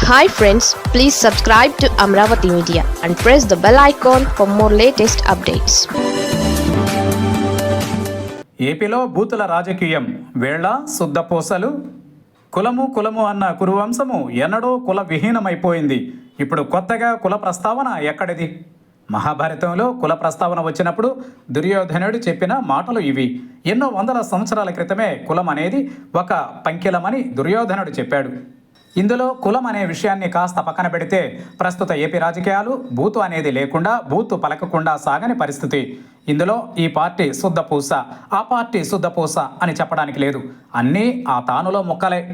Hi friends, please subscribe to Amravati Media and press the bell icon for more latest updates. ఏపీలో బూతుల రాజకీయం వేళ శుద్ధపూసలు కులము అన్న కురువంశము ఎన్నడో కుల విహీనమైపోయింది. ఇప్పుడు కొత్తగా కుల ప్రస్తావన ఎక్కడిది? మహాభారతంలో కుల ప్రస్తావన వచ్చినప్పుడు దుర్యోధనుడు చెప్పిన మాటలు ఇవి. ఎన్నో వందల సంవత్సరాల క్రితమే కులం అనేది ఒక పంకిలమని దుర్యోధనుడు చెప్పాడు. ఇందులో కులం అనే విషయాన్ని కాస్త పక్కన పెడితే ప్రస్తుత ఏపీ రాజకీయాలు బూతు అనేది లేకుండా బూతు పలకకుండా సాగని పరిస్థితి. ఇందులో ఈ పార్టీ శుద్ధపూస, ఆ పార్టీ శుద్ధపూస అని చెప్పడానికి లేదు. అన్నీ ఆ తానులో ముక్కలే.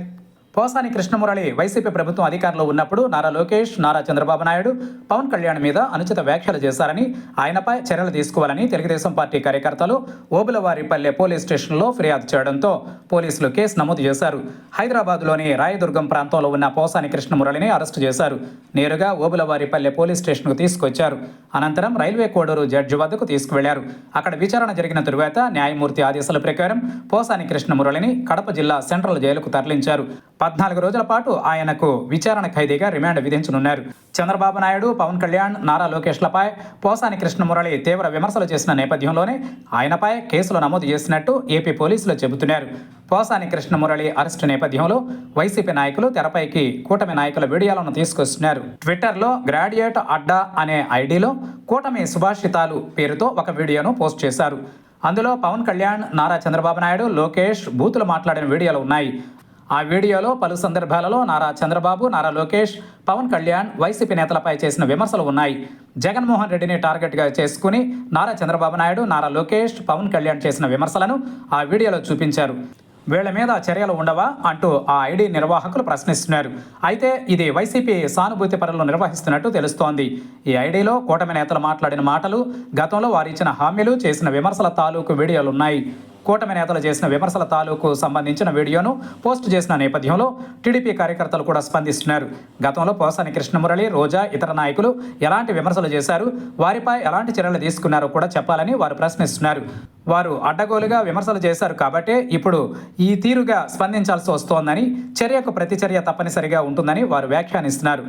పోసాని కృష్ణమురళి వైసీపీ ప్రభుత్వం అధికారంలో ఉన్నప్పుడు నారా లోకేష్, నారా చంద్రబాబు నాయుడు, పవన్ కళ్యాణ్ మీద అనుచిత వ్యాఖ్యలు చేశారని, ఆయనపై చర్యలు తీసుకోవాలని తెలుగుదేశం పార్టీ కార్యకర్తలు ఓబులవారిపల్లె పోలీస్ స్టేషన్లో ఫిర్యాదు చేయడంతో పోలీసులు కేసు నమోదు చేశారు. హైదరాబాద్లోని రాయదుర్గం ప్రాంతంలో ఉన్న పోసాని కృష్ణమురళిని అరెస్టు చేశారు. నేరుగా ఓబులవారిపల్లె పోలీస్ స్టేషన్కు తీసుకొచ్చారు. అనంతరం రైల్వే కోడూరు జడ్జి వద్దకు తీసుకువెళ్లారు. అక్కడ విచారణ జరిగిన తరువాత న్యాయమూర్తి ఆదేశాల ప్రకారం పోసాని కృష్ణమురళిని కడప జిల్లా సెంట్రల్ జైలుకు తరలించారు. 14 రోజుల పాటు ఆయనకు విచారణ ఖైదీగా రిమాండ్ విధించనున్నారు. చంద్రబాబు నాయుడు, పవన్ కళ్యాణ్, నారా లోకేష్లపై పోసాని కృష్ణమురళి తీవ్ర విమర్శలు చేసిన నేపథ్యంలోనే ఆయనపై కేసులు నమోదు చేసినట్టు ఏపీ పోలీసులు చెబుతున్నారు. పోసాని కృష్ణమురళి అరెస్టు నేపథ్యంలో వైసీపీ నాయకులు తెరపైకి కూటమి నాయకుల వీడియోలను తీసుకొస్తున్నారు. ట్విట్టర్లో గ్రాడ్యుయేట్ అడ్డా అనే ఐడిలో కూటమి సుభాషితాలు పేరుతో ఒక వీడియోను పోస్ట్ చేశారు. అందులో పవన్ కళ్యాణ్, నారా చంద్రబాబు నాయుడు, లోకేష్ బూతులు మాట్లాడిన వీడియోలు ఉన్నాయి. ఆ వీడియోలో పలు సందర్భాలలో నారా చంద్రబాబు, నారా లోకేష్, పవన్ కళ్యాణ్ వైసీపీ నేతలపై చేసిన విమర్శలు ఉన్నాయి. జగన్మోహన్ రెడ్డిని టార్గెట్గా చేసుకుని నారా చంద్రబాబు నాయుడు, నారా లోకేష్, పవన్ కళ్యాణ్ చేసిన విమర్శలను ఆ వీడియోలో చూపించారు. వీళ్ల మీద చర్యలు ఉండవా అంటూ ఆ ఐడి నిర్వాహకులు ప్రశ్నిస్తున్నారు. అయితే ఇది వైసీపీ సానుభూతి పరులు నిర్వహిస్తున్నట్టు తెలుస్తోంది. ఈ ఐడిలో కూటమి నేతలు మాట్లాడిన మాటలు, గతంలో వారు ఇచ్చిన హామీలు, చేసిన విమర్శల తాలూకు వీడియోలున్నాయి. కూటమి నేతలు చేసిన విమర్శల తాలూకు సంబంధించిన వీడియోను పోస్ట్ చేసిన నేపథ్యంలో టీడీపీ కార్యకర్తలు కూడా స్పందిస్తున్నారు. గతంలో పోసాని కృష్ణమురళి, రోజా, ఇతర నాయకులు ఎలాంటి విమర్శలు చేశారు, వారిపై ఎలాంటి చర్యలు తీసుకున్నారో కూడా చెప్పాలని వారు ప్రశ్నిస్తున్నారు. వారు అడ్డగోలుగా విమర్శలు చేశారు కాబట్టే ఇప్పుడు ఈ తీరుగా స్పందించాల్సి వస్తోందని, చర్యకు ప్రతిచర్య తప్పనిసరిగా ఉంటుందని వారు వ్యాఖ్యానిస్తున్నారు.